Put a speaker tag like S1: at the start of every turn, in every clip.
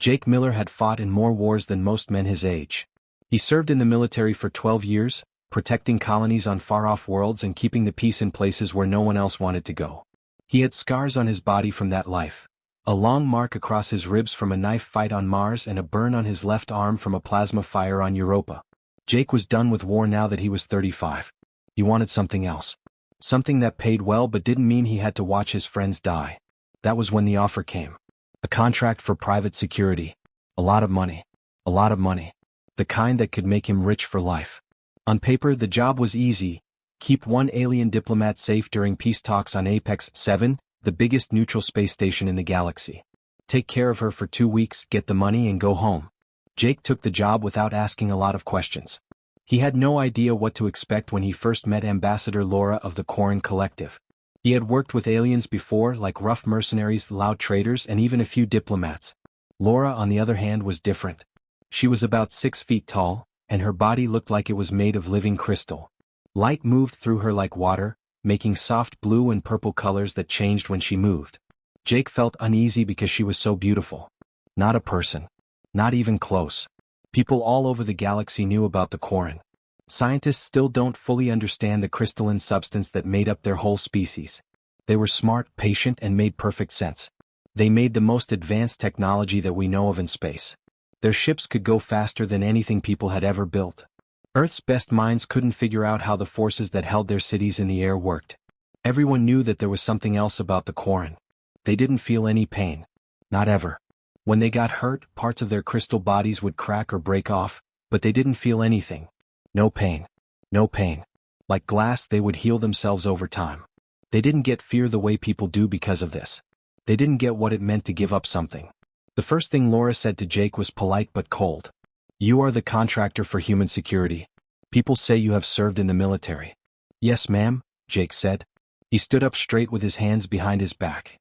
S1: Jake Miller had fought in more wars than most men his age. He served in the military for 12 years, protecting colonies on far-off worlds and keeping the peace in places where no one else wanted to go. He had scars on his body from that life. A long mark across his ribs from a knife fight on Mars and a burn on his left arm from a plasma fire on Europa. Jake was done with war now that he was 35. He wanted something else. Something that paid well but didn't mean he had to watch his friends die. That was when the offer came. A contract for private security. A lot of money. A lot of money. The kind that could make him rich for life. On paper, the job was easy. Keep one alien diplomat safe during peace talks on Apex 7, the biggest neutral space station in the galaxy. Take care of her for 2 weeks, get the money and go home. Jake took the job without asking a lot of questions. He had no idea what to expect when he first met Ambassador Laura of the Quarren Collective. He had worked with aliens before, like rough mercenaries, loud traders, and even a few diplomats. Laura, on the other hand, was different. She was about 6 feet tall, and her body looked like it was made of living crystal. Light moved through her like water, making soft blue and purple colors that changed when she moved. Jake felt uneasy because she was so beautiful. Not a person. Not even close. People all over the galaxy knew about the Quarren. Scientists still don't fully understand the crystalline substance that made up their whole species. They were smart, patient, and made perfect sense. They made the most advanced technology that we know of in space. Their ships could go faster than anything people had ever built. Earth's best minds couldn't figure out how the forces that held their cities in the air worked. Everyone knew that there was something else about the Quarren. They didn't feel any pain. Not ever. When they got hurt, parts of their crystal bodies would crack or break off, but they didn't feel anything. No pain. No pain. Like glass, they would heal themselves over time. They didn't get fear the way people do because of this. They didn't get what it meant to give up something. The first thing Laura said to Jake was polite but cold. "You are the contractor for human security. People say you have served in the military." "Yes, ma'am," Jake said. He stood up straight with his hands behind his back.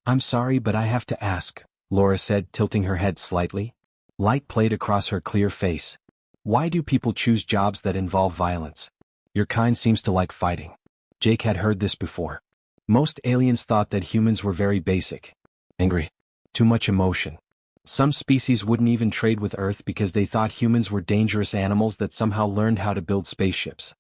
S1: "I'm sorry, but I have to ask," Laura said, tilting her head slightly. Light played across her clear face. "Why do people choose jobs that involve violence? Your kind seems to like fighting." Jake had heard this before. Most aliens thought that humans were very basic. Angry. Too much emotion. Some species wouldn't even trade with Earth because they thought humans were dangerous animals that somehow learned how to build spaceships.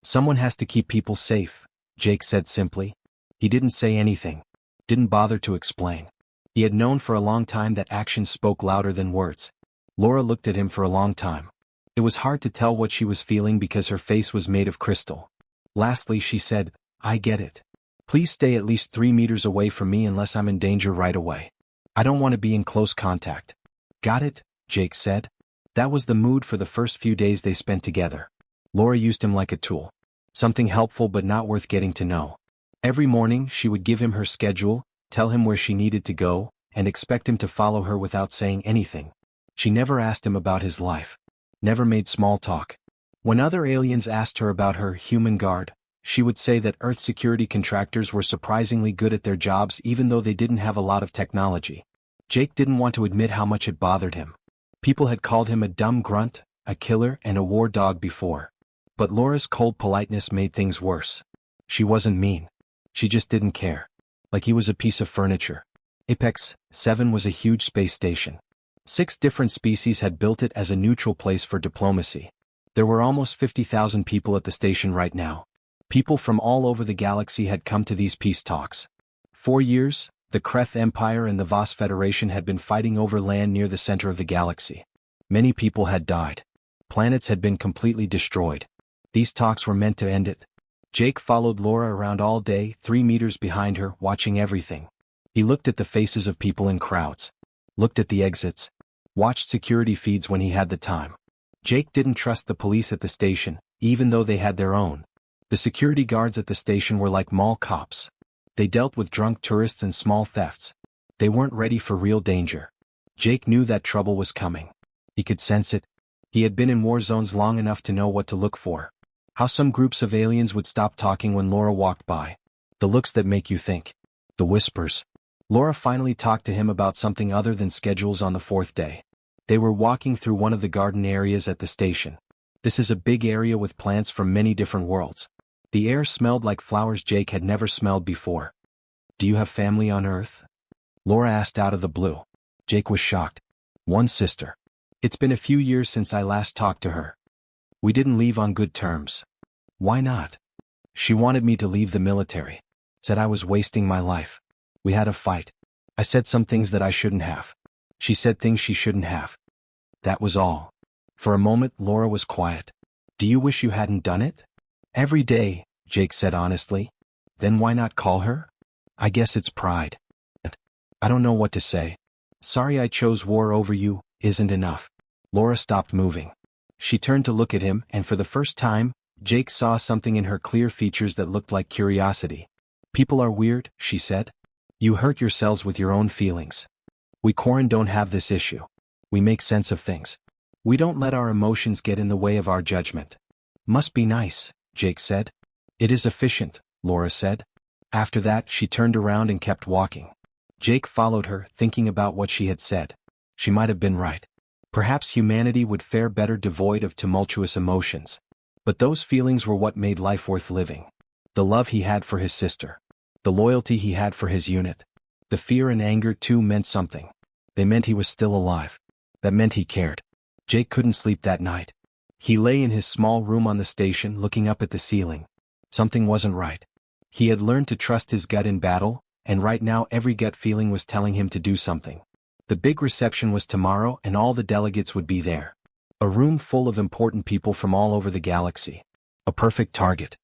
S1: "Someone has to keep people safe," Jake said simply. He didn't say anything. Didn't bother to explain. He had known for a long time that actions spoke louder than words. Laura looked at him for a long time. It was hard to tell what she was feeling because her face was made of crystal. Lastly, she said, "I get it. Please stay at least 3 meters away from me unless I'm in danger right away. I don't want to be in close contact." "Got it," Jake said. That was the mood for the first few days they spent together. Laura used him like a tool. Something helpful but not worth getting to know. Every morning, she would give him her schedule, tell him where she needed to go, and expect him to follow her without saying anything. She never asked him about his life. Never made small talk. When other aliens asked her about her human guard, she would say that Earth security contractors were surprisingly good at their jobs even though they didn't have a lot of technology. Jake didn't want to admit how much it bothered him. People had called him a dumb grunt, a killer, and a war dog before. But Laura's cold politeness made things worse. She wasn't mean. She just didn't care. Like he was a piece of furniture. Apex 7 was a huge space station. 6 different species had built it as a neutral place for diplomacy. There were almost 50,000 people at the station right now. People from all over the galaxy had come to these peace talks. 4 years, the Kreth Empire and the Voss Federation had been fighting over land near the center of the galaxy. Many people had died. Planets had been completely destroyed. These talks were meant to end it. Jake followed Laura around all day, 3 meters behind her, watching everything. He looked at the faces of people in crowds. Looked at the exits. Watched security feeds when he had the time. Jake didn't trust the police at the station, even though they had their own. The security guards at the station were like mall cops. They dealt with drunk tourists and small thefts. They weren't ready for real danger. Jake knew that trouble was coming. He could sense it. He had been in war zones long enough to know what to look for. How some groups of aliens would stop talking when Laura walked by. The looks that make you think. The whispers. Laura finally talked to him about something other than schedules on the 4th day. They were walking through one of the garden areas at the station. This is a big area with plants from many different worlds. The air smelled like flowers Jake had never smelled before. "Do you have family on Earth?" Laura asked out of the blue. Jake was shocked. One sister. It's been a few years since I last talked to her. We didn't leave on good terms. Why not? She wanted me to leave the military. Said I was wasting my life. We had a fight. I said some things that I shouldn't have. She said things she shouldn't have. That was all. For a moment, Laura was quiet. Do you wish you hadn't done it? Every day, Jake said honestly. Then why not call her? I guess it's pride. I don't know what to say. Sorry I chose war over you, isn't enough. Laura stopped moving. She turned to look at him, and for the first time, Jake saw something in her clear features that looked like curiosity. People are weird, she said. You hurt yourselves with your own feelings. We Quarren don't have this issue. We make sense of things. We don't let our emotions get in the way of our judgment. Must be nice, Jake said. It is efficient, Laura said. After that, she turned around and kept walking. Jake followed her, thinking about what she had said. She might have been right. Perhaps humanity would fare better devoid of tumultuous emotions. But those feelings were what made life worth living. The love he had for his sister. The loyalty he had for his unit. The fear and anger too meant something. They meant he was still alive. That meant he cared. Jake couldn't sleep that night. He lay in his small room on the station looking up at the ceiling. Something wasn't right. He had learned to trust his gut in battle, and right now every gut feeling was telling him to do something. The big reception was tomorrow and all the delegates would be there. A room full of important people from all over the galaxy. A perfect target.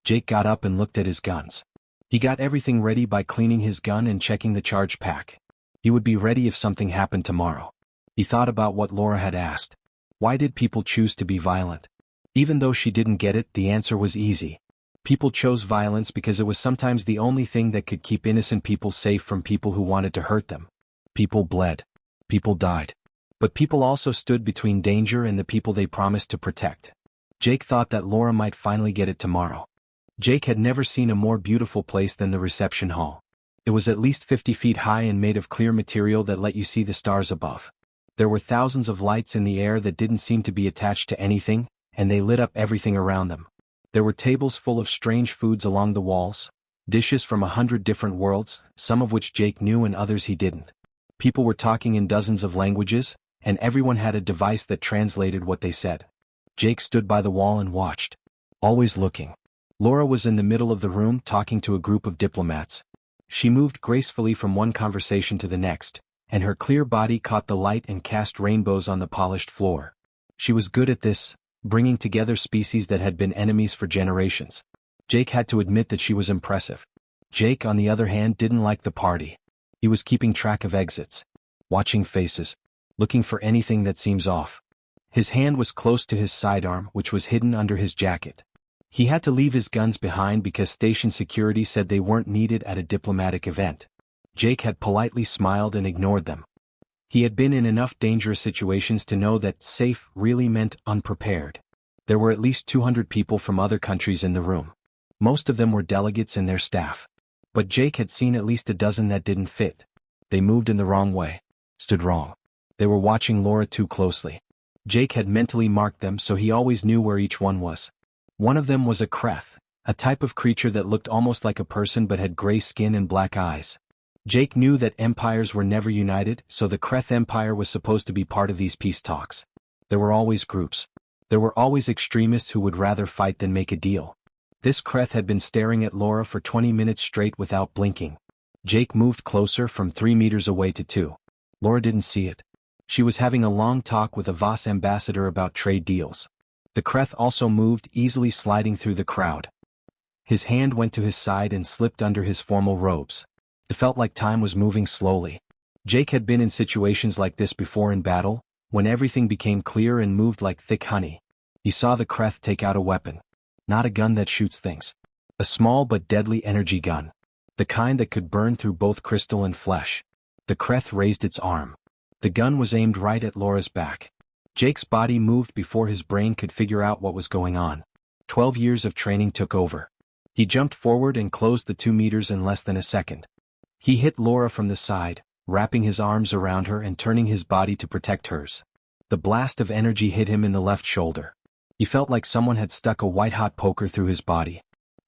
S1: Jake got up and looked at his guns. He got everything ready by cleaning his gun and checking the charge pack. He would be ready if something happened tomorrow. He thought about what Laura had asked. Why did people choose to be violent? Even though she didn't get it, the answer was easy. People chose violence because it was sometimes the only thing that could keep innocent people safe from people who wanted to hurt them. People bled. People died. But people also stood between danger and the people they promised to protect. Jake thought that Laura might finally get it tomorrow. Jake had never seen a more beautiful place than the reception hall. It was at least 50 feet high and made of clear material that let you see the stars above. There were thousands of lights in the air that didn't seem to be attached to anything, and they lit up everything around them. There were tables full of strange foods along the walls, dishes from 100 different worlds, some of which Jake knew and others he didn't. People were talking in dozens of languages, and everyone had a device that translated what they said. Jake stood by the wall and watched, always looking. Laura was in the middle of the room talking to a group of diplomats. She moved gracefully from one conversation to the next, and her clear body caught the light and cast rainbows on the polished floor. She was good at this, bringing together species that had been enemies for generations. Jake had to admit that she was impressive. Jake, on the other hand, didn't like the party. He was keeping track of exits, watching faces, looking for anything that seems off. His hand was close to his sidearm, which was hidden under his jacket. He had to leave his guns behind because station security said they weren't needed at a diplomatic event. Jake had politely smiled and ignored them. He had been in enough dangerous situations to know that safe really meant unprepared. There were at least 200 people from other countries in the room. Most of them were delegates and their staff. But Jake had seen at least a dozen that didn't fit. They moved in the wrong way, stood wrong. They were watching Laura too closely. Jake had mentally marked them so he always knew where each one was. One of them was a Kreth, a type of creature that looked almost like a person but had gray skin and black eyes. Jake knew that empires were never united, so the Kreth Empire was supposed to be part of these peace talks. There were always groups. There were always extremists who would rather fight than make a deal. This Kreth had been staring at Laura for 20 minutes straight without blinking. Jake moved closer from 3 meters away to 2. Laura didn't see it. She was having a long talk with a Voss ambassador about trade deals. The Kreth also moved, easily sliding through the crowd. His hand went to his side and slipped under his formal robes. It felt like time was moving slowly. Jake had been in situations like this before in battle, when everything became clear and moved like thick honey. He saw the Kreth take out a weapon. Not a gun that shoots things. A small but deadly energy gun. The kind that could burn through both crystal and flesh. The Kreth raised its arm. The gun was aimed right at Laura's back. Jake's body moved before his brain could figure out what was going on. 12 years of training took over. He jumped forward and closed the 2 meters in less than a second. He hit Laura from the side, wrapping his arms around her and turning his body to protect hers. The blast of energy hit him in the left shoulder. He felt like someone had stuck a white-hot poker through his body.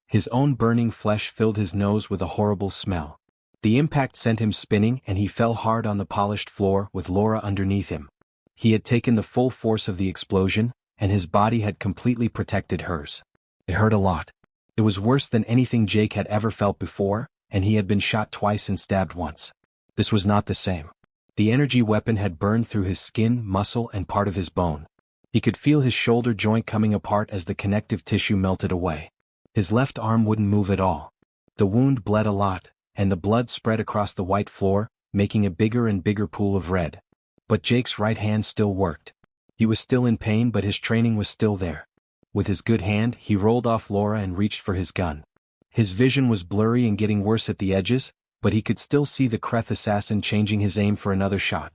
S1: His own burning flesh filled his nose with a horrible smell. The impact sent him spinning and he fell hard on the polished floor with Laura underneath him. He had taken the full force of the explosion, and his body had completely protected hers. It hurt a lot. It was worse than anything Jake had ever felt before, and he had been shot twice and stabbed once. This was not the same. The energy weapon had burned through his skin, muscle, and part of his bone. He could feel his shoulder joint coming apart as the connective tissue melted away. His left arm wouldn't move at all. The wound bled a lot, and the blood spread across the white floor, making a bigger and bigger pool of red. But Jake's right hand still worked. He was still in pain, but his training was still there. With his good hand, he rolled off Laura and reached for his gun. His vision was blurry and getting worse at the edges, but he could still see the Kreth assassin changing his aim for another shot.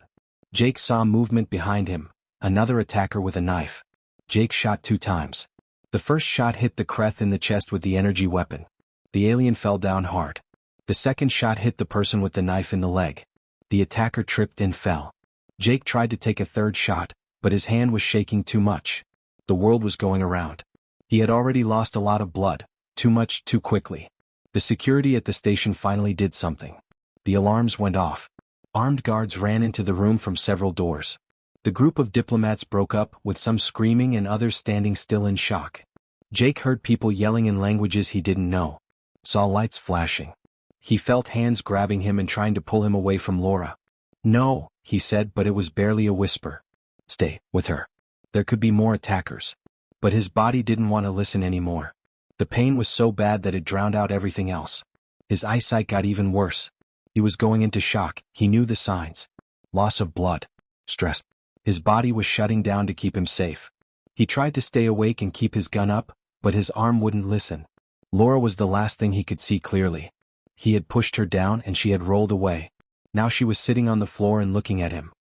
S1: Jake saw movement behind him, another attacker with a knife. Jake shot 2 times. The first shot hit the Kreth in the chest with the energy weapon. The alien fell down hard. The second shot hit the person with the knife in the leg. The attacker tripped and fell. Jake tried to take a third shot, but his hand was shaking too much. The world was going around. He had already lost a lot of blood, too much too quickly. The security at the station finally did something. The alarms went off. Armed guards ran into the room from several doors. The group of diplomats broke up, with some screaming and others standing still in shock. Jake heard people yelling in languages he didn't know. Saw lights flashing. He felt hands grabbing him and trying to pull him away from Laura. "No," he said, but it was barely a whisper. "Stay with her. There could be more attackers." But his body didn't want to listen anymore. The pain was so bad that it drowned out everything else. His eyesight got even worse. He was going into shock. He knew the signs. Loss of blood. Stress. His body was shutting down to keep him safe. He tried to stay awake and keep his gun up, but his arm wouldn't listen. Laura was the last thing he could see clearly. He had pushed her down and she had rolled away. Now she was sitting on the floor and looking at him.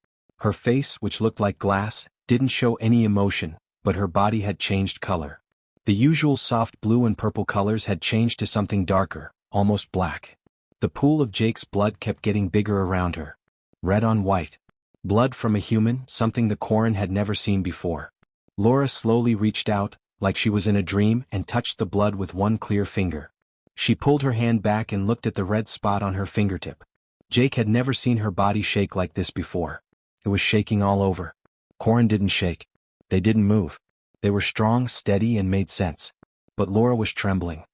S1: Her face, which looked like glass, didn't show any emotion, but her body had changed color. The usual soft blue and purple colors had changed to something darker, almost black. The pool of Jake's blood kept getting bigger around her. Red on white. Blood from a human, something the Quarren had never seen before. Laura slowly reached out, like she was in a dream, and touched the blood with one clear finger. She pulled her hand back and looked at the red spot on her fingertip. Jake had never seen her body shake like this before. It was shaking all over. Quarren didn't shake. They didn't move. They were strong, steady, and made sense. But Laura was trembling.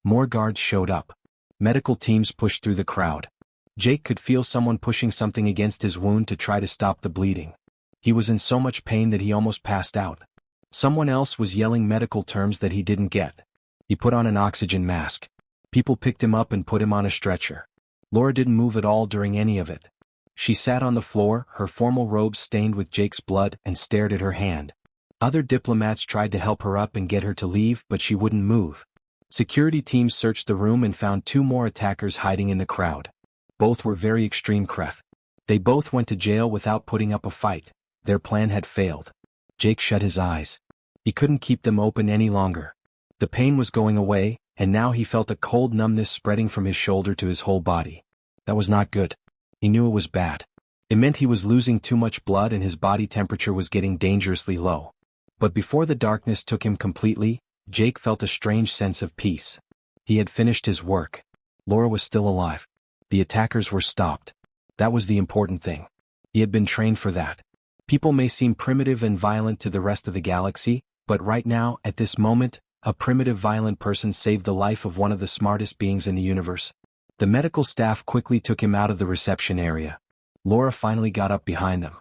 S1: More guards showed up. Medical teams pushed through the crowd. Jake could feel someone pushing something against his wound to try to stop the bleeding. He was in so much pain that he almost passed out. Someone else was yelling medical terms that he didn't get. He put on an oxygen mask. People picked him up and put him on a stretcher. Laura didn't move at all during any of it. She sat on the floor, her formal robe stained with Jake's blood, and stared at her hand. Other diplomats tried to help her up and get her to leave, but she wouldn't move. Security teams searched the room and found 2 more attackers hiding in the crowd. Both were very extreme Kreth. They both went to jail without putting up a fight. Their plan had failed. Jake shut his eyes. He couldn't keep them open any longer. The pain was going away, and now he felt a cold numbness spreading from his shoulder to his whole body. That was not good. He knew it was bad. It meant he was losing too much blood and his body temperature was getting dangerously low. But before the darkness took him completely, Jake felt a strange sense of peace. He had finished his work. Laura was still alive. The attackers were stopped. That was the important thing. He had been trained for that. People may seem primitive and violent to the rest of the galaxy, but right now, at this moment, a primitive violent person saved the life of one of the smartest beings in the universe. The medical staff quickly took him out of the reception area. Laura finally got up behind them.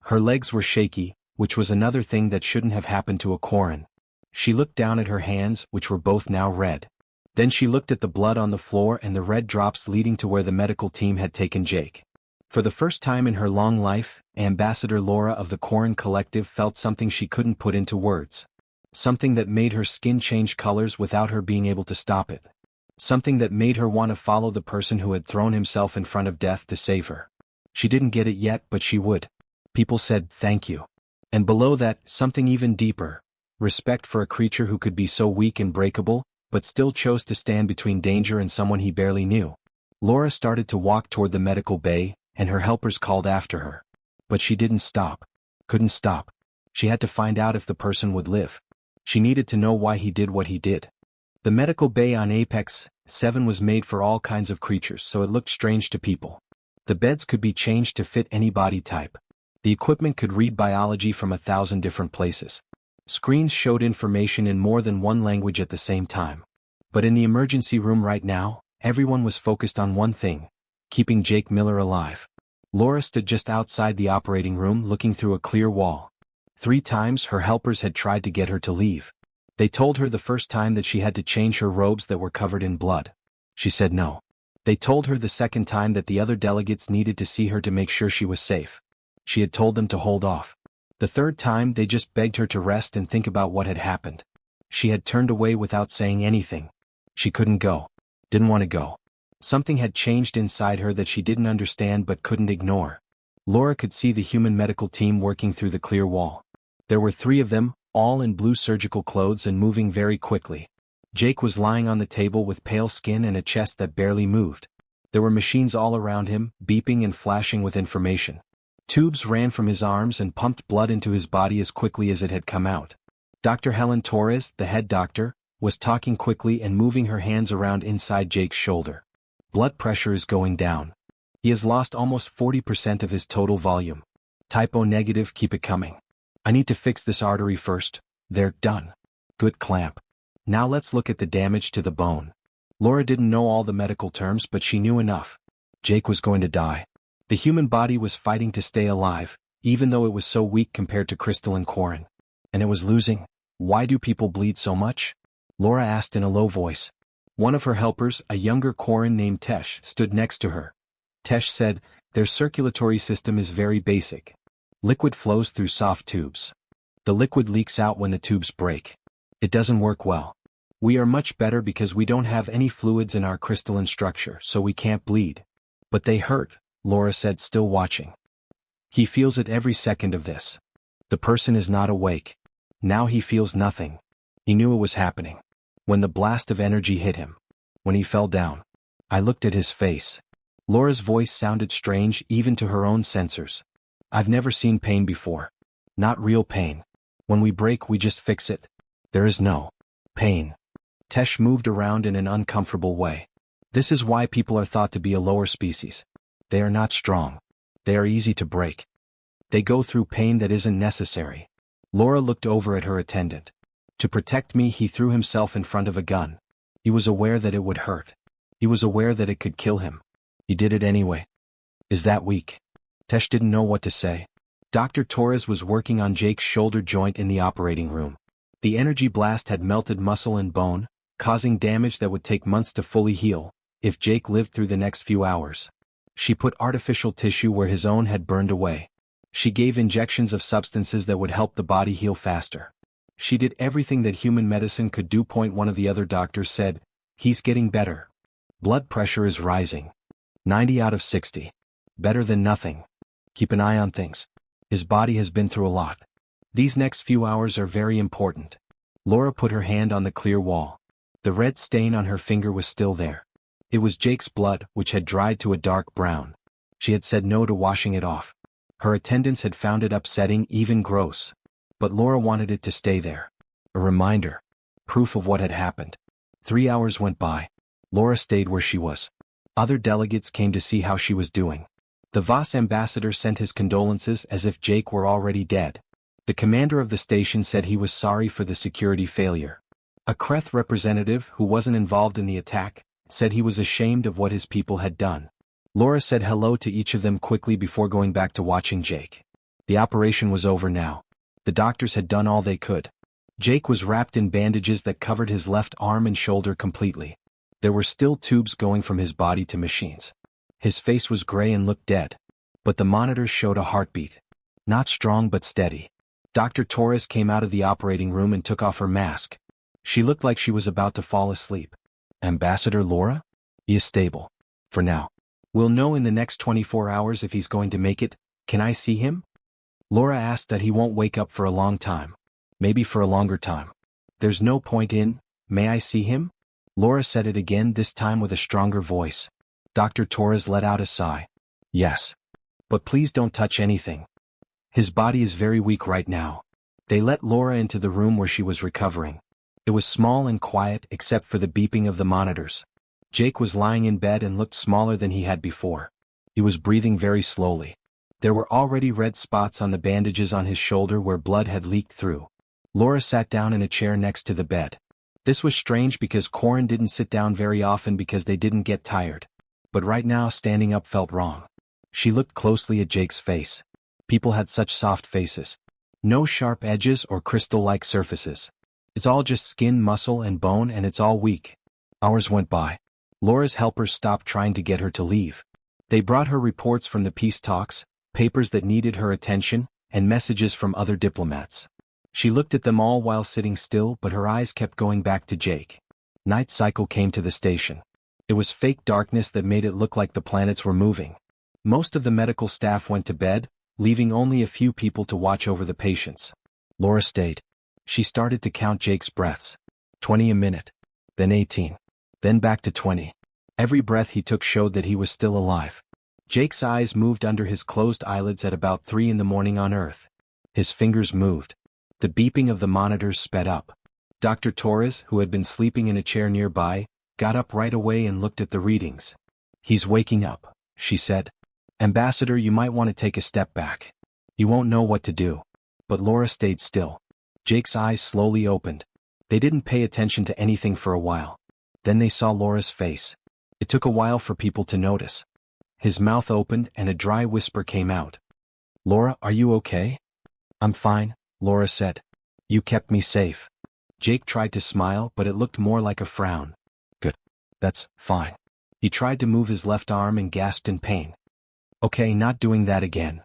S1: Her legs were shaky, which was another thing that shouldn't have happened to a Quarren. She looked down at her hands, which were both now red. Then she looked at the blood on the floor and the red drops leading to where the medical team had taken Jake. For the first time in her long life, Ambassador Laura of the Quarren Collective felt something she couldn't put into words. Something that made her skin change colors without her being able to stop it. Something that made her want to follow the person who had thrown himself in front of death to save her. She didn't get it yet, but she would. People said, "Thank you." And below that, something even deeper. Respect for a creature who could be so weak and breakable, but still chose to stand between danger and someone he barely knew. Laura started to walk toward the medical bay, and her helpers called after her. But she didn't stop. Couldn't stop. She had to find out if the person would live. She needed to know why he did what he did. The medical bay on Apex 7 was made for all kinds of creatures, so it looked strange to people. The beds could be changed to fit any body type. The equipment could read biology from 1,000 different places. Screens showed information in more than one language at the same time. But in the emergency room right now, everyone was focused on one thing: keeping Jake Miller alive. Laura stood just outside the operating room looking through a clear wall. 3 times her helpers had tried to get her to leave. They told her the first time that she had to change her robes that were covered in blood. She said no. They told her the second time that the other delegates needed to see her to make sure she was safe. She had told them to hold off. The third time they just begged her to rest and think about what had happened. She had turned away without saying anything. She couldn't go. Didn't want to go. Something had changed inside her that she didn't understand but couldn't ignore. Laura could see the human medical team working through the clear wall. There were 3 of them, all in blue surgical clothes and moving very quickly. Jake was lying on the table with pale skin and a chest that barely moved. There were machines all around him, beeping and flashing with information. Tubes ran from his arms and pumped blood into his body as quickly as it had come out. Dr. Helen Torres, the head doctor, was talking quickly and moving her hands around inside Jake's shoulder. Blood pressure is going down. He has lost almost 40% of his total volume. Typo negative, keep it coming. I need to fix this artery first. They're done. Good clamp. Now let's look at the damage to the bone. Laura didn't know all the medical terms, but she knew enough. Jake was going to die. The human body was fighting to stay alive, even though it was so weak compared to crystalline Quarren. And it was losing. Why do people bleed so much? Laura asked in a low voice. One of her helpers, a younger Quarren named Tesh, stood next to her. Tesh said, their circulatory system is very basic. Liquid flows through soft tubes. The liquid leaks out when the tubes break. It doesn't work well. We are much better because we don't have any fluids in our crystalline structure, so we can't bleed. But they hurt, Laura said, still watching. He feels it every second of this. The person is not awake. Now he feels nothing. He knew it was happening. When the blast of energy hit him. When he fell down. I looked at his face. Laura's voice sounded strange even to her own sensors. I've never seen pain before. Not real pain. When we break, we just fix it. There is no pain. Tesh moved around in an uncomfortable way. This is why people are thought to be a lower species. They are not strong. They are easy to break. They go through pain that isn't necessary. Laura looked over at her attendant. To protect me, he threw himself in front of a gun. He was aware that it would hurt. He was aware that it could kill him. He did it anyway. Is that weak? Tesh didn't know what to say. Dr. Torres was working on Jake's shoulder joint in the operating room. The energy blast had melted muscle and bone, causing damage that would take months to fully heal, if Jake lived through the next few hours. She put artificial tissue where his own had burned away. She gave injections of substances that would help the body heal faster. She did everything that human medicine could do. One of the other doctors said, he's getting better. Blood pressure is rising. 90 out of 60. Better than nothing. Keep an eye on things. His body has been through a lot. These next few hours are very important. Laura put her hand on the clear wall. The red stain on her finger was still there. It was Jake's blood, which had dried to a dark brown. She had said no to washing it off. Her attendants had found it upsetting, even gross. But Laura wanted it to stay there. A reminder. Proof of what had happened. 3 hours went by. Laura stayed where she was. Other delegates came to see how she was doing. The Voss ambassador sent his condolences as if Jake were already dead. The commander of the station said he was sorry for the security failure. A Kreth representative, who wasn't involved in the attack, said he was ashamed of what his people had done. Laura said hello to each of them quickly before going back to watching Jake. The operation was over now. The doctors had done all they could. Jake was wrapped in bandages that covered his left arm and shoulder completely. There were still tubes going from his body to machines. His face was gray and looked dead. But the monitors showed a heartbeat. Not strong but steady. Dr. Torres came out of the operating room and took off her mask. She looked like she was about to fall asleep. Ambassador Laura? He is stable. For now. We'll know in the next 24 hours if he's going to make it. Can I see him? Laura asked that he won't wake up for a long time. Maybe for a longer time. There's no point in, may I see him? Laura said it again, this time with a stronger voice. Dr. Torres let out a sigh. Yes. But please don't touch anything. His body is very weak right now. They let Laura into the room where she was recovering. It was small and quiet except for the beeping of the monitors. Jake was lying in bed and looked smaller than he had before. He was breathing very slowly. There were already red spots on the bandages on his shoulder where blood had leaked through. Laura sat down in a chair next to the bed. This was strange because Corin didn't sit down very often because they didn't get tired. But right now standing up felt wrong. She looked closely at Jake's face. People had such soft faces. No sharp edges or crystal-like surfaces. It's all just skin, muscle, and bone, and it's all weak. Hours went by. Laura's helpers stopped trying to get her to leave. They brought her reports from the peace talks, papers that needed her attention, and messages from other diplomats. She looked at them all while sitting still, but her eyes kept going back to Jake. Night cycle came to the station. It was fake darkness that made it look like the planets were moving. Most of the medical staff went to bed, leaving only a few people to watch over the patients. Laura stayed. She started to count Jake's breaths. 20 a minute. Then 18. Then back to 20. Every breath he took showed that he was still alive. Jake's eyes moved under his closed eyelids at about 3 in the morning on Earth. His fingers moved. The beeping of the monitors sped up. Dr. Torres, who had been sleeping in a chair nearby, got up right away and looked at the readings. "He's waking up," she said. "Ambassador, you might want to take a step back. You won't know what to do." But Laura stayed still. Jake's eyes slowly opened. They didn't pay attention to anything for a while. Then they saw Laura's face. It took a while for people to notice. His mouth opened and a dry whisper came out. "Laura, are you okay?" "I'm fine," Laura said. "You kept me safe." Jake tried to smile, but it looked more like a frown. "Good. That's fine." He tried to move his left arm and gasped in pain. "Okay, not doing that again."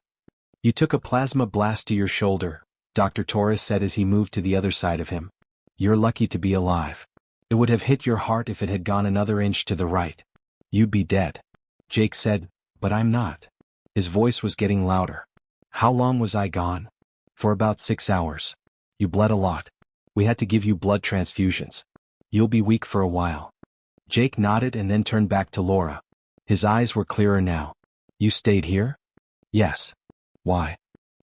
S1: "You took a plasma blast to your shoulder," Dr. Torres said as he moved to the other side of him. "You're lucky to be alive. It would have hit your heart if it had gone another inch to the right. You'd be dead." Jake said, "But I'm not." His voice was getting louder. "How long was I gone?" "For about 6 hours. You bled a lot. We had to give you blood transfusions. You'll be weak for a while." Jake nodded and then turned back to Laura. His eyes were clearer now. "You stayed here?" "Yes." "Why?"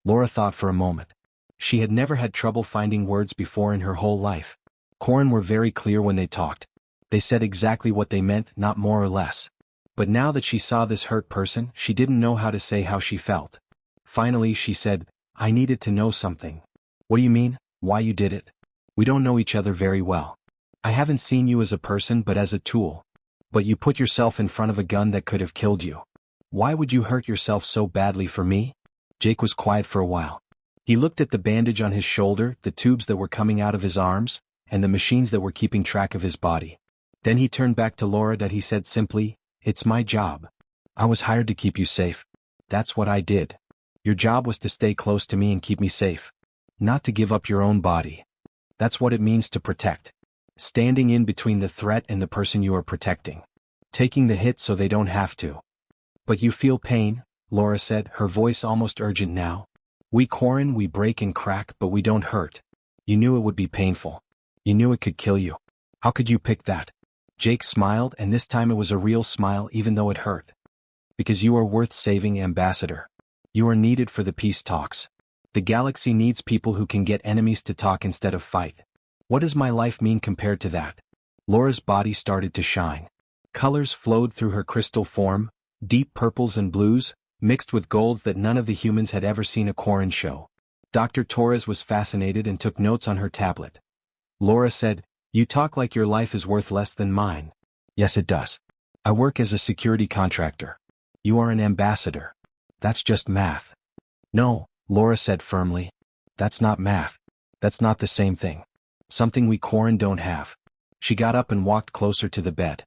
S1: Laura thought for a moment. She had never had trouble finding words before in her whole life. Corin were very clear when they talked. They said exactly what they meant, not more or less. But now that she saw this hurt person, she didn't know how to say how she felt. Finally, she said, "I needed to know something." "What do you mean? Why you did it?" "We don't know each other very well. I haven't seen you as a person but as a tool. But you put yourself in front of a gun that could have killed you. Why would you hurt yourself so badly for me?" Jake was quiet for a while. He looked at the bandage on his shoulder, the tubes that were coming out of his arms, and the machines that were keeping track of his body. Then he turned back to Laura and he said simply, "It's my job. I was hired to keep you safe. That's what I did. Your job was to stay close to me and keep me safe. Not to give up your own body. That's what it means to protect. Standing in between the threat and the person you are protecting. Taking the hit so they don't have to." "But you feel pain," Laura said, her voice almost urgent now. "We Corin, we break and crack, but we don't hurt. You knew it would be painful. You knew it could kill you. How could you pick that?" Jake smiled, and this time it was a real smile even though it hurt. "Because you are worth saving, Ambassador. You are needed for the peace talks. The galaxy needs people who can get enemies to talk instead of fight. What does my life mean compared to that?" Laura's body started to shine. Colors flowed through her crystal form, deep purples and blues, mixed with golds that none of the humans had ever seen a Corin show. Dr. Torres was fascinated and took notes on her tablet. Laura said, "You talk like your life is worth less than mine." "Yes, it does. I work as a security contractor. You are an ambassador. That's just math." "No," Laura said firmly. "That's not math. That's not the same thing. Something we Corin don't have." She got up and walked closer to the bed.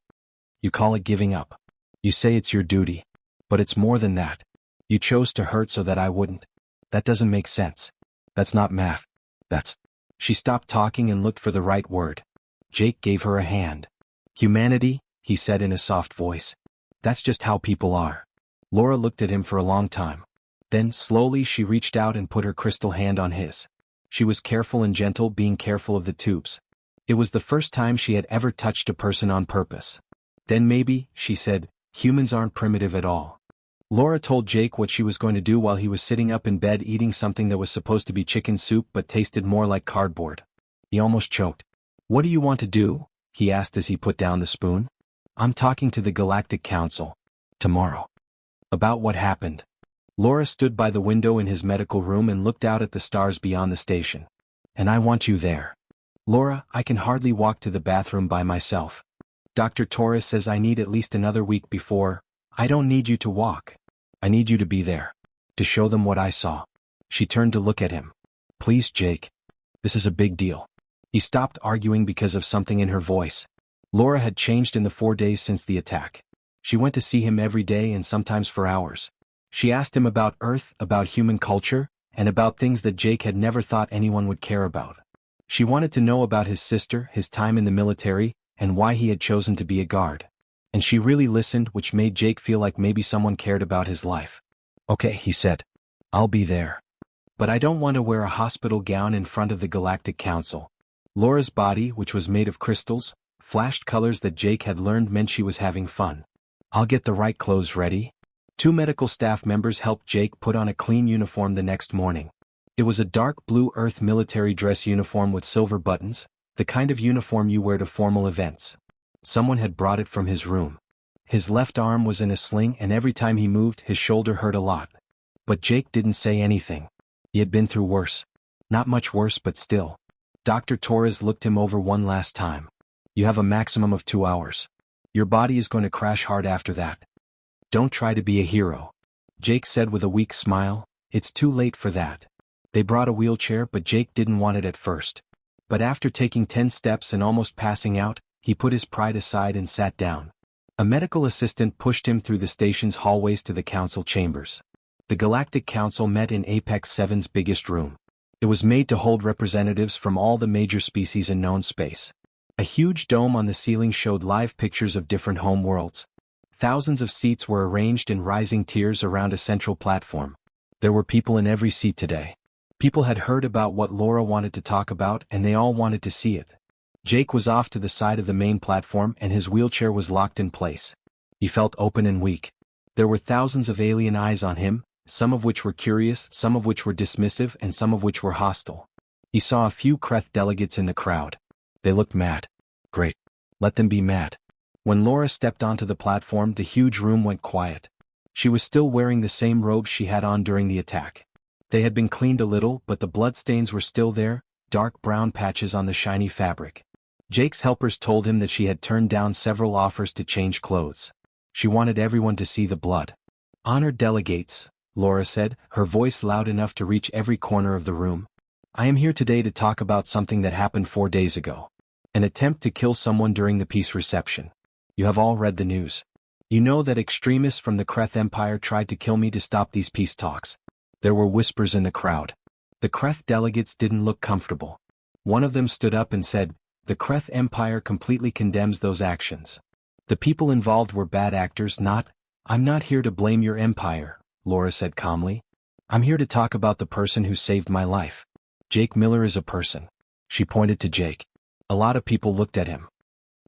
S1: "You call it giving up. You say it's your duty. But it's more than that. You chose to hurt so that I wouldn't. That doesn't make sense. That's not math. That's..." She stopped talking and looked for the right word. Jake gave her a hand. "Humanity," he said in a soft voice. "That's just how people are." Laura looked at him for a long time. Then, slowly, she reached out and put her crystal hand on his. She was careful and gentle, being careful of the tubes. It was the first time she had ever touched a person on purpose. "Then maybe," she said, "humans aren't primitive at all." Laura told Jake what she was going to do while he was sitting up in bed eating something that was supposed to be chicken soup but tasted more like cardboard. He almost choked. "What do you want to do?" he asked as he put down the spoon. "I'm talking to the Galactic Council. Tomorrow." "About what happened?" Laura stood by the window in his medical room and looked out at the stars beyond the station. "And I want you there." "Laura, I can hardly walk to the bathroom by myself. Dr. Torres says I need at least another week before." "I don't need you to walk. I need you to be there. To show them what I saw." She turned to look at him. "Please, Jake. This is a big deal." He stopped arguing because of something in her voice. Laura had changed in the 4 days since the attack. She went to see him every day and sometimes for hours. She asked him about Earth, about human culture, and about things that Jake had never thought anyone would care about. She wanted to know about his sister, his time in the military, and why he had chosen to be a guard. And she really listened, which made Jake feel like maybe someone cared about his life. "Okay," he said. "I'll be there. But I don't want to wear a hospital gown in front of the Galactic Council." Laura's body, which was made of crystals, flashed colors that Jake had learned meant she was having fun. "I'll get the right clothes ready." 2 medical staff members helped Jake put on a clean uniform the next morning. It was a dark blue Earth military dress uniform with silver buttons, the kind of uniform you wear to formal events. Someone had brought it from his room. His left arm was in a sling and every time he moved his shoulder hurt a lot. But Jake didn't say anything. He had been through worse. Not much worse, but still. Dr. Torres looked him over one last time. "You have a maximum of 2 hours. Your body is going to crash hard after that. Don't try to be a hero." Jake said with a weak smile, "It's too late for that." They brought a wheelchair but Jake didn't want it at first. But after taking 10 steps and almost passing out, he put his pride aside and sat down. A medical assistant pushed him through the station's hallways to the council chambers. The Galactic Council met in Apex 7's biggest room. It was made to hold representatives from all the major species in known space. A huge dome on the ceiling showed live pictures of different home worlds. Thousands of seats were arranged in rising tiers around a central platform. There were people in every seat today. People had heard about what Laura wanted to talk about and they all wanted to see it. Jake was off to the side of the main platform and his wheelchair was locked in place. He felt open and weak. There were thousands of alien eyes on him, some of which were curious, some of which were dismissive, and some of which were hostile. He saw a few Kreth delegates in the crowd. They looked mad. Great. Let them be mad. When Laura stepped onto the platform, the huge room went quiet. She was still wearing the same robes she had on during the attack. They had been cleaned a little, but the bloodstains were still there, dark brown patches on the shiny fabric. Jake's helpers told him that she had turned down several offers to change clothes. She wanted everyone to see the blood. "Honored delegates," Laura said, her voice loud enough to reach every corner of the room. "I am here today to talk about something that happened 4 days ago. An attempt to kill someone during the peace reception. You have all read the news. You know that extremists from the Kreth Empire tried to kill me to stop these peace talks." There were whispers in the crowd. The Kreth delegates didn't look comfortable. One of them stood up and said, "The Kreth Empire completely condemns those actions. The people involved were bad actors, not—" "I'm not here to blame your empire," Laura said calmly. "I'm here to talk about the person who saved my life. Jake Miller is a person." She pointed to Jake. A lot of people looked at him.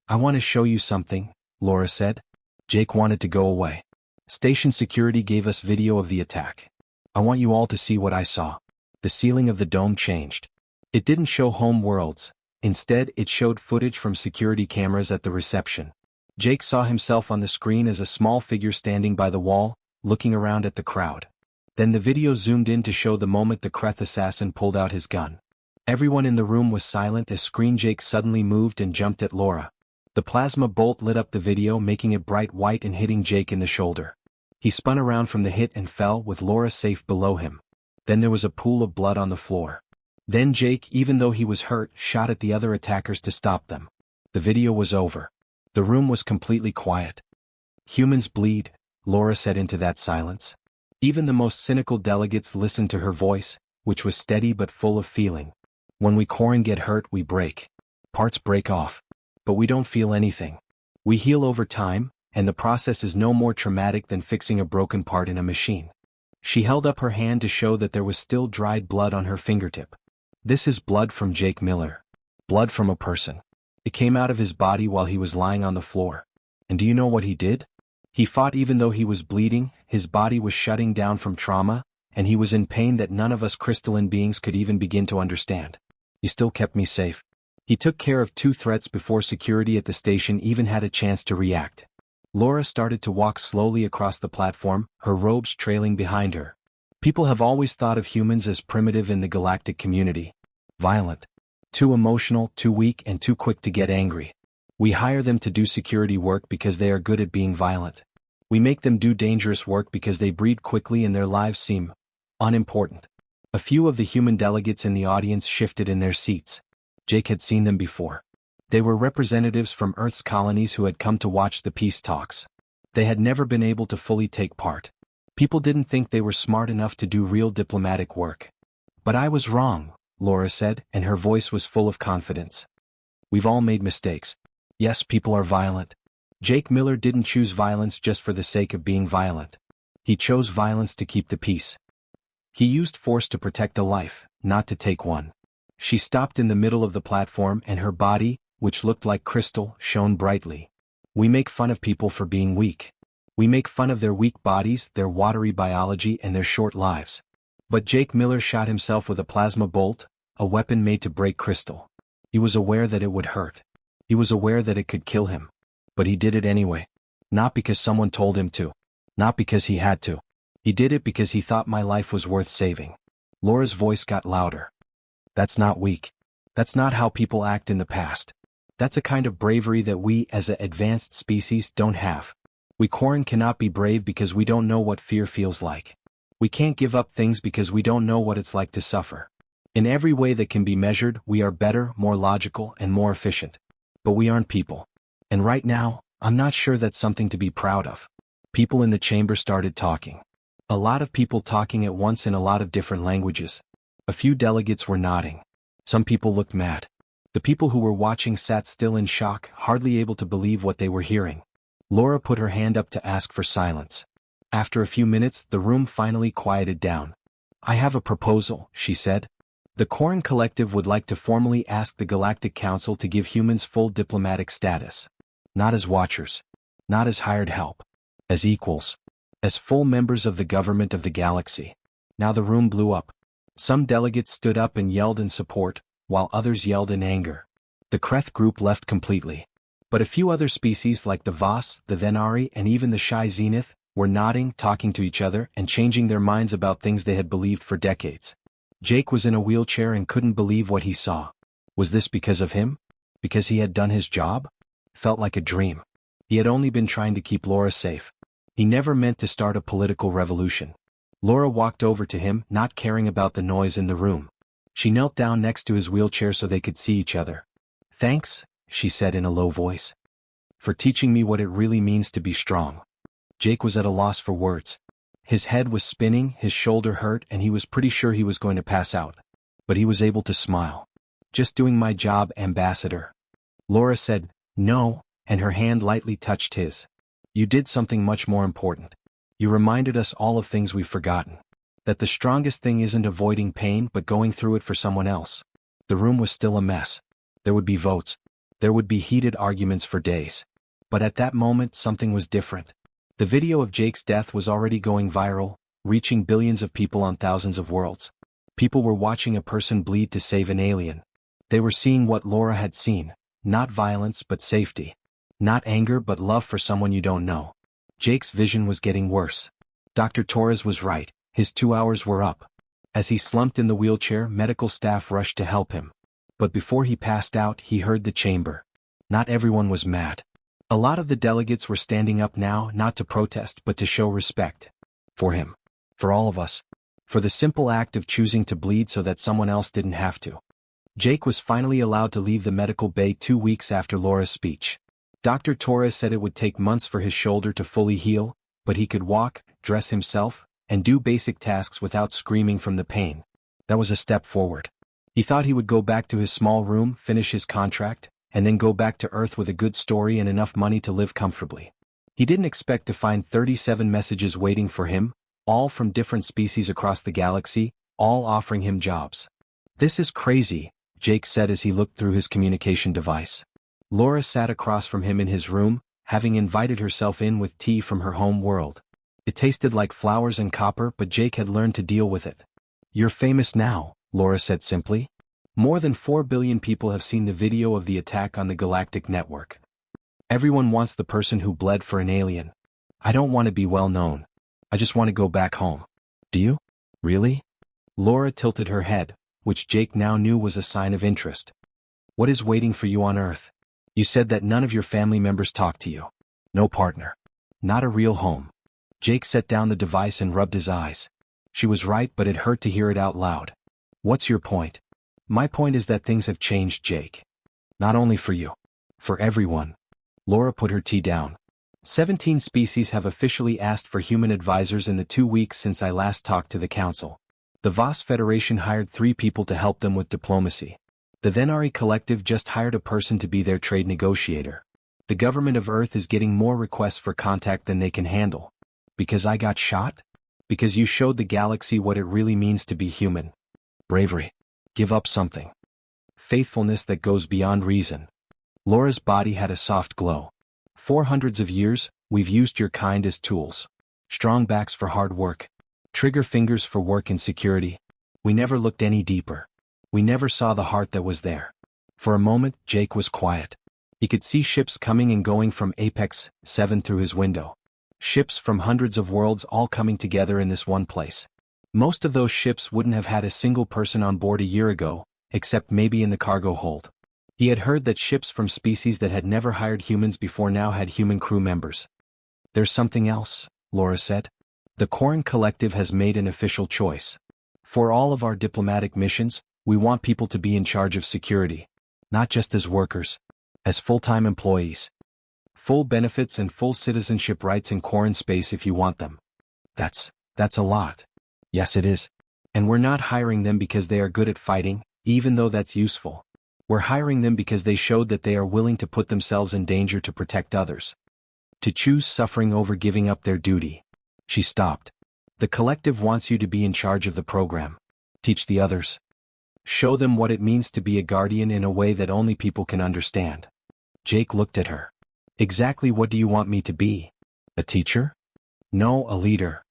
S1: "I want to show you something," Laura said. Jake wanted to go away. "Station security gave us video of the attack. I want you all to see what I saw." The ceiling of the dome changed. It didn't show home worlds. Instead, it showed footage from security cameras at the reception. Jake saw himself on the screen as a small figure standing by the wall, looking around at the crowd. Then the video zoomed in to show the moment the Kreth assassin pulled out his gun. Everyone in the room was silent as Jake suddenly moved and jumped at Laura. The plasma bolt lit up the video, making it bright white and hitting Jake in the shoulder. He spun around from the hit and fell with Laura safe below him. Then there was a pool of blood on the floor. Then Jake, even though he was hurt, shot at the other attackers to stop them. The video was over. The room was completely quiet. "Humans bleed," Laura said into that silence. Even the most cynical delegates listened to her voice, which was steady but full of feeling. "When we Quarren get hurt, we break. Parts break off. But we don't feel anything. We heal over time, and the process is no more traumatic than fixing a broken part in a machine." She held up her hand to show that there was still dried blood on her fingertip. "This is blood from Jake Miller. Blood from a person. It came out of his body while he was lying on the floor. And do you know what he did? He fought even though he was bleeding, his body was shutting down from trauma, and he was in pain that none of us crystalline beings could even begin to understand. He still kept me safe. He took care of 2 threats before security at the station even had a chance to react. Laura started to walk slowly across the platform, her robes trailing behind her. People have always thought of humans as primitive in the galactic community. Violent. Too emotional, too weak, and too quick to get angry. We hire them to do security work because they are good at being violent. We make them do dangerous work because they breed quickly and their lives seem unimportant. A few of the human delegates in the audience shifted in their seats. Jake had seen them before. They were representatives from Earth's colonies who had come to watch the peace talks. They had never been able to fully take part. People didn't think they were smart enough to do real diplomatic work. But I was wrong, Laura said, and her voice was full of confidence. We've all made mistakes. Yes, people are violent. Jake Miller didn't choose violence just for the sake of being violent. He chose violence to keep the peace. He used force to protect a life, not to take one. She stopped in the middle of the platform and her body, which looked like crystal, shone brightly. We make fun of people for being weak. We make fun of their weak bodies, their watery biology, and their short lives. But Jake Miller shot himself with a plasma bolt, a weapon made to break crystal. He was aware that it would hurt. He was aware that it could kill him. But he did it anyway. Not because someone told him to. Not because he had to. He did it because he thought my life was worth saving. Laura's voice got louder. That's not weak. That's not how people act in the past. That's a kind of bravery that we, as an advanced species, don't have. We Quarren cannot be brave because we don't know what fear feels like. We can't give up things because we don't know what it's like to suffer. In every way that can be measured, we are better, more logical, and more efficient. But we aren't people. And right now, I'm not sure that's something to be proud of. People in the chamber started talking. A lot of people talking at once in a lot of different languages. A few delegates were nodding. Some people looked mad. The people who were watching sat still in shock, hardly able to believe what they were hearing. Laura put her hand up to ask for silence. After a few minutes, the room finally quieted down. I have a proposal, she said. The Quarren Collective would like to formally ask the Galactic Council to give humans full diplomatic status. Not as watchers. Not as hired help. As equals. As full members of the government of the galaxy. Now the room blew up. Some delegates stood up and yelled in support, while others yelled in anger. The Kreth group left completely. But a few other species like the Voss, the Venari, and even the Shy Zenith were nodding, talking to each other, and changing their minds about things they had believed for decades. Jake was in a wheelchair and couldn't believe what he saw. Was this because of him? Because he had done his job? Felt like a dream. He had only been trying to keep Laura safe. He never meant to start a political revolution. Laura walked over to him, not caring about the noise in the room. She knelt down next to his wheelchair so they could see each other. Thanks, she said in a low voice. For teaching me what it really means to be strong. Jake was at a loss for words. His head was spinning, his shoulder hurt, and he was pretty sure he was going to pass out. But he was able to smile. Just doing my job, Ambassador. Laura said, no, and her hand lightly touched his. You did something much more important. You reminded us all of things we've forgotten. That the strongest thing isn't avoiding pain but going through it for someone else. The room was still a mess. There would be votes. There would be heated arguments for days. But at that moment something was different. The video of Jake's death was already going viral, reaching billions of people on thousands of worlds. People were watching a person bleed to save an alien. They were seeing what Laura had seen, not violence but safety. Not anger but love for someone you don't know. Jake's vision was getting worse. Dr. Torres was right, his 2 hours were up. As he slumped in the wheelchair, medical staff rushed to help him. But before he passed out, he heard the chamber. Not everyone was mad. A lot of the delegates were standing up now, not to protest but to show respect. For him. For all of us. For the simple act of choosing to bleed so that someone else didn't have to. Jake was finally allowed to leave the medical bay 2 weeks after Laura's speech. Dr. Torres said it would take months for his shoulder to fully heal, but he could walk, dress himself, and do basic tasks without screaming from the pain. That was a step forward. He thought he would go back to his small room, finish his contract, and then go back to Earth with a good story and enough money to live comfortably. He didn't expect to find 37 messages waiting for him, all from different species across the galaxy, all offering him jobs. This is crazy, Jake said as he looked through his communication device. Laura sat across from him in his room, having invited herself in with tea from her home world. It tasted like flowers and copper, but Jake had learned to deal with it. You're famous now, Laura said simply. More than 4 billion people have seen the video of the attack on the Galactic Network. Everyone wants the person who bled for an alien. I don't want to be well known. I just want to go back home. Do you? Really? Laura tilted her head, which Jake now knew was a sign of interest. What is waiting for you on Earth? You said that none of your family members talk to you. No partner. Not a real home. Jake set down the device and rubbed his eyes. She was right, but it hurt to hear it out loud. What's your point? My point is that things have changed, Jake. Not only for you. For everyone. Laura put her tea down. 17 species have officially asked for human advisors in the 2 weeks since I last talked to the Council. The Voss Federation hired 3 people to help them with diplomacy. The Venari Collective just hired a person to be their trade negotiator. The government of Earth is getting more requests for contact than they can handle. Because I got shot? Because you showed the galaxy what it really means to be human. Bravery. Give up something. Faithfulness that goes beyond reason. Laura's body had a soft glow. For hundreds of years, we've used your kind as tools. Strong backs for hard work. Trigger fingers for work and security. We never looked any deeper. We never saw the heart that was there. For a moment, Jake was quiet. He could see ships coming and going from Apex 7 through his window. Ships from hundreds of worlds all coming together in this one place. Most of those ships wouldn't have had a single person on board a year ago, except maybe in the cargo hold. He had heard that ships from species that had never hired humans before now had human crew members. There's something else, Laura said. The Corrin Collective has made an official choice. For all of our diplomatic missions, we want people to be in charge of security. Not just as workers. As full-time employees. Full benefits and full citizenship rights in Corrin space if you want them. That's a lot. Yes, it is. And we're not hiring them because they are good at fighting, even though that's useful. We're hiring them because they showed that they are willing to put themselves in danger to protect others. To choose suffering over giving up their duty. She stopped. The collective wants you to be in charge of the program. Teach the others. Show them what it means to be a guardian in a way that only people can understand. Jake looked at her. Exactly what do you want me to be? A teacher? No, a leader.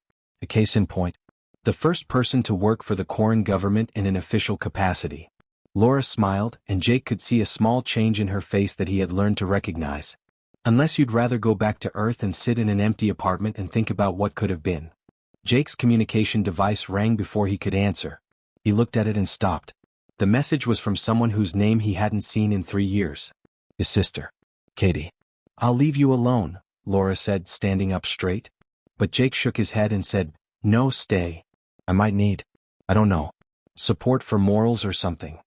S1: A case in point. The first person to work for the Corrin government in an official capacity. Laura smiled, and Jake could see a small change in her face that he had learned to recognize. Unless you'd rather go back to Earth and sit in an empty apartment and think about what could have been. Jake's communication device rang before he could answer. He looked at it and stopped. The message was from someone whose name he hadn't seen in 3 years. His sister. Katie. I'll leave you alone, Laura said, standing up straight. But Jake shook his head and said, No, stay. I might need, I don't know, support for morals or something.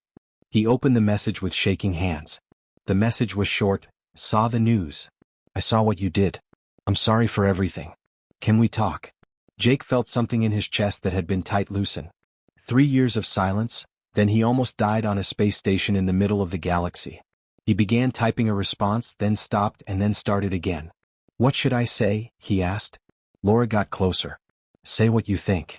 S1: He opened the message with shaking hands. The message was short. Saw the news. I saw what you did. I'm sorry for everything. Can we talk? Jake felt something in his chest that had been tight loosened. 3 years of silence, then he almost died on a space station in the middle of the galaxy. He began typing a response, then stopped and then started again. What should I say? He asked. Laura got closer. Say what you think.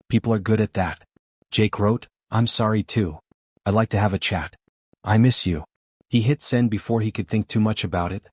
S1: People are good at that. Jake wrote, I'm sorry too. I'd like to have a chat. I miss you. He hit send before he could think too much about it.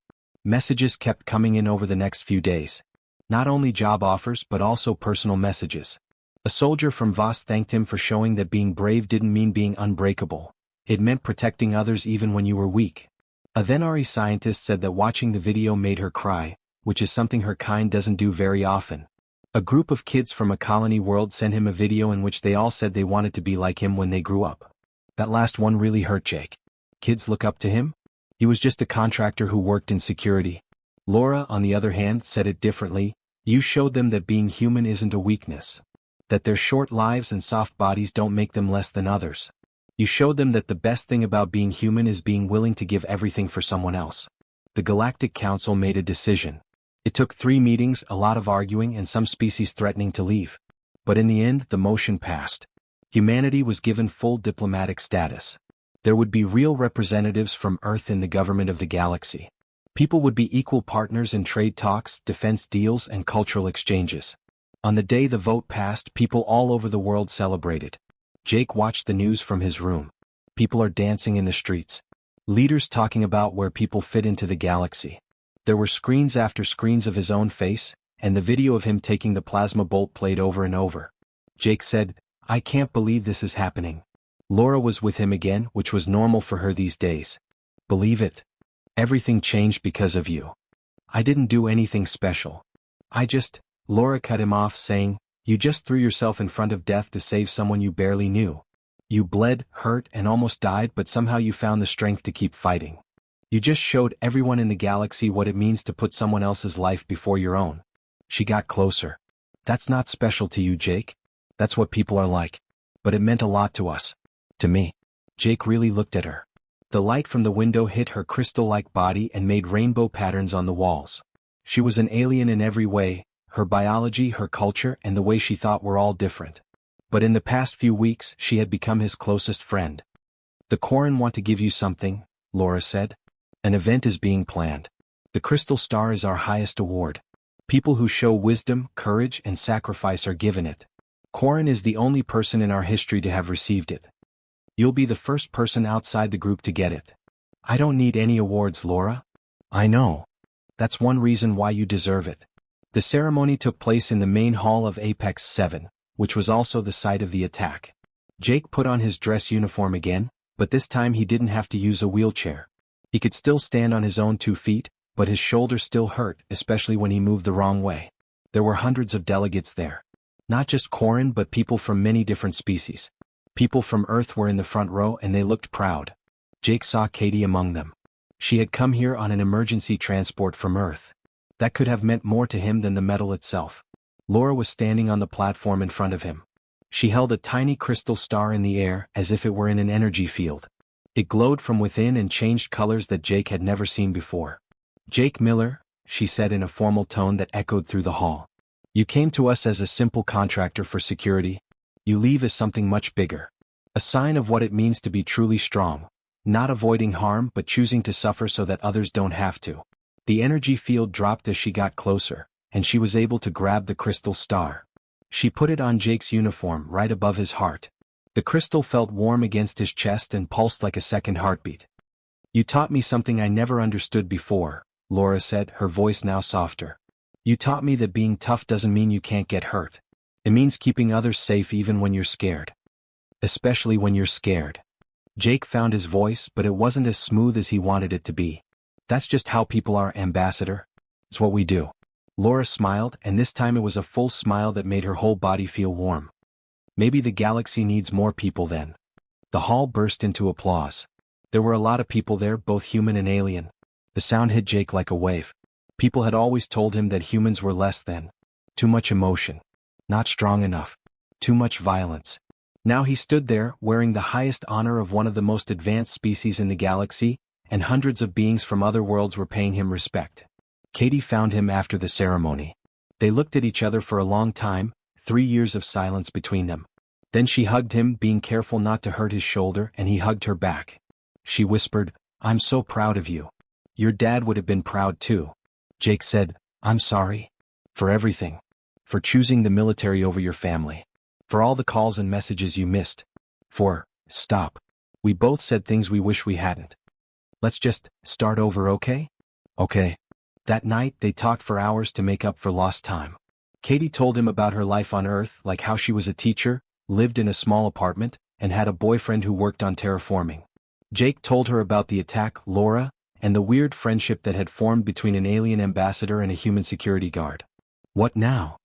S1: Messages kept coming in over the next few days. Not only job offers but also personal messages. A soldier from Voss thanked him for showing that being brave didn't mean being unbreakable. It meant protecting others even when you were weak. A Venari scientist said that watching the video made her cry, which is something her kind doesn't do very often. A group of kids from a colony world sent him a video in which they all said they wanted to be like him when they grew up. That last one really hurt Jake. Kids look up to him? He was just a contractor who worked in security. Laura, on the other hand, said it differently. You showed them that being human isn't a weakness. That their short lives and soft bodies don't make them less than others. You showed them that the best thing about being human is being willing to give everything for someone else. The Galactic Council made a decision. It took 3 meetings, a lot of arguing, and some species threatening to leave. But in the end, the motion passed. Humanity was given full diplomatic status. There would be real representatives from Earth in the government of the galaxy. People would be equal partners in trade talks, defense deals, and cultural exchanges. On the day the vote passed, people all over the world celebrated. Jake watched the news from his room. People are dancing in the streets. Leaders talking about where people fit into the galaxy. There were screens after screens of his own face, and the video of him taking the plasma bolt played over and over. Jake said, I can't believe this is happening. Laura was with him again, which was normal for her these days. Believe it. Everything changed because of you. I didn't do anything special. Laura cut him off saying, you just threw yourself in front of death to save someone you barely knew. You bled, hurt, and almost died, but somehow you found the strength to keep fighting. You just showed everyone in the galaxy what it means to put someone else's life before your own. She got closer. That's not special to you, Jake. That's what people are like. But it meant a lot to us. To me. Jake really looked at her. The light from the window hit her crystal-like body and made rainbow patterns on the walls. She was an alien in every way. Her biology, her culture, and the way she thought were all different. But in the past few weeks, she had become his closest friend. The Quarren want to give you something, Laura said. An event is being planned. The Crystal Star is our highest award. People who show wisdom, courage, and sacrifice are given it. Quarren is the only person in our history to have received it. You'll be the first person outside the group to get it. I don't need any awards, Laura. I know. That's one reason why you deserve it. The ceremony took place in the main hall of Apex 7, which was also the site of the attack. Jake put on his dress uniform again, but this time he didn't have to use a wheelchair. He could still stand on his own 2 feet, but his shoulder still hurt, especially when he moved the wrong way. There were hundreds of delegates there. Not just Quarren, but people from many different species. People from Earth were in the front row and they looked proud. Jake saw Katie among them. She had come here on an emergency transport from Earth. That could have meant more to him than the medal itself. Laura was standing on the platform in front of him. She held a tiny crystal star in the air as if it were in an energy field. It glowed from within and changed colors that Jake had never seen before. Jake Miller, she said in a formal tone that echoed through the hall. You came to us as a simple contractor for security. You leave as something much bigger. A sign of what it means to be truly strong. Not avoiding harm but choosing to suffer so that others don't have to. The energy field dropped as she got closer, and she was able to grab the crystal star. She put it on Jake's uniform right above his heart. The crystal felt warm against his chest and pulsed like a second heartbeat. You taught me something I never understood before, Laura said, her voice now softer. You taught me that being tough doesn't mean you can't get hurt. It means keeping others safe even when you're scared. Especially when you're scared. Jake found his voice, but it wasn't as smooth as he wanted it to be. That's just how people are, Ambassador. It's what we do. Laura smiled, and this time it was a full smile that made her whole body feel warm. Maybe the galaxy needs more people then. The hall burst into applause. There were a lot of people there, both human and alien. The sound hit Jake like a wave. People had always told him that humans were less than. Too much emotion. Not strong enough. Too much violence. Now he stood there, wearing the highest honor of one of the most advanced species in the galaxy, and hundreds of beings from other worlds were paying him respect. Katie found him after the ceremony. They looked at each other for a long time, 3 years of silence between them. Then she hugged him, being careful not to hurt his shoulder, and he hugged her back. She whispered, I'm so proud of you. Your dad would have been proud too. Jake said, I'm sorry. For everything. For choosing the military over your family. For all the calls and messages you missed. Stop. We both said things we wish we hadn't. Let's just start over, okay? Okay. That night, they talked for hours to make up for lost time. Katie told him about her life on Earth, like how she was a teacher, lived in a small apartment, and had a boyfriend who worked on terraforming. Jake told her about the attack, Laura, and the weird friendship that had formed between an alien ambassador and a human security guard. What now?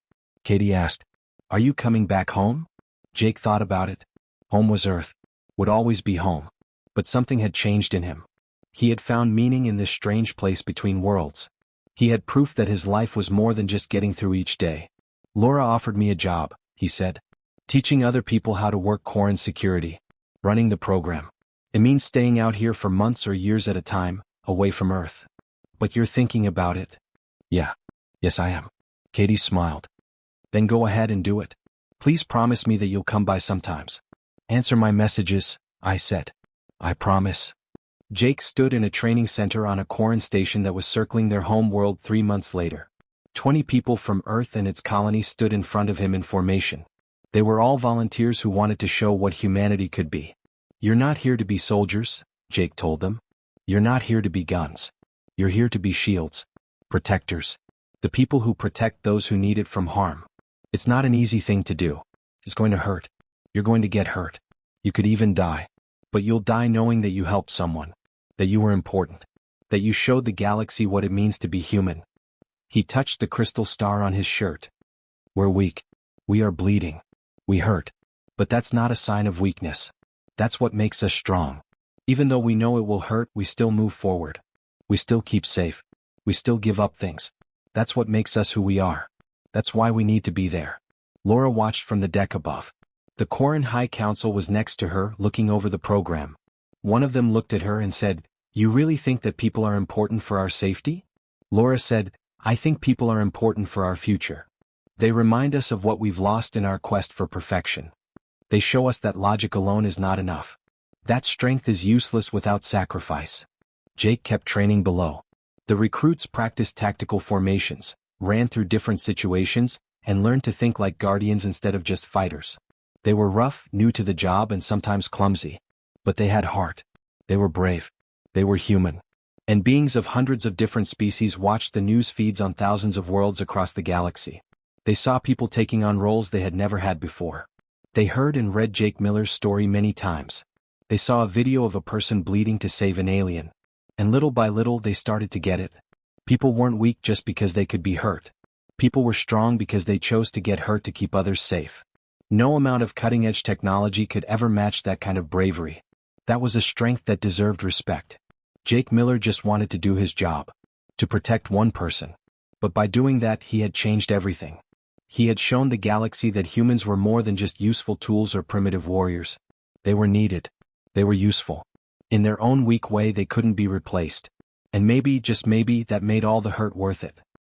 S1: Katie asked. Are you coming back home? Jake thought about it. Home was Earth. Would always be home. But something had changed in him. He had found meaning in this strange place between worlds. He had proof that his life was more than just getting through each day. Laura offered me a job, he said. Teaching other people how to work Quarren security. Running the program. It means staying out here for months or years at a time, away from Earth. But you're thinking about it? Yeah. Yes, I am. Katie smiled. Then go ahead and do it. Please promise me that you'll come by sometimes. Answer my messages, I said. I promise. Jake stood in a training center on a Quarren station that was circling their home world 3 months later. 20 people from Earth and its colonies stood in front of him in formation. They were all volunteers who wanted to show what humanity could be. You're not here to be soldiers, Jake told them. You're not here to be guns. You're here to be shields. Protectors. The people who protect those who need it from harm. It's not an easy thing to do. It's going to hurt. You're going to get hurt. You could even die. But you'll die knowing that you helped someone. That you were important. That you showed the galaxy what it means to be human. He touched the crystal star on his shirt. We're weak. We are bleeding. We hurt. But that's not a sign of weakness. That's what makes us strong. Even though we know it will hurt, we still move forward. We still keep safe. We still give up things. That's what makes us who we are. That's why we need to be there. Laura watched from the deck above. The Quarren High Council was next to her, looking over the program. One of them looked at her and said, "You really think that people are important for our safety?" Laura said, "I think people are important for our future. They remind us of what we've lost in our quest for perfection. They show us that logic alone is not enough. That strength is useless without sacrifice." Jake kept training below. The recruits practiced tactical formations, ran through different situations, and learned to think like guardians instead of just fighters. They were rough, new to the job, and sometimes clumsy. But they had heart. They were brave. They were human. And beings of hundreds of different species watched the news feeds on thousands of worlds across the galaxy. They saw people taking on roles they had never had before. They heard and read Jake Miller's story many times. They saw a video of a person bleeding to save an alien. And little by little they started to get it. People weren't weak just because they could be hurt. People were strong because they chose to get hurt to keep others safe. No amount of cutting-edge technology could ever match that kind of bravery. That was a strength that deserved respect. Jake Miller just wanted to do his job. To protect one person. But by doing that, he had changed everything. He had shown the galaxy that humans were more than just useful tools or primitive warriors. They were needed. They were useful. In their own weak way, they couldn't be replaced. And maybe, just maybe, that made all the hurt worth it.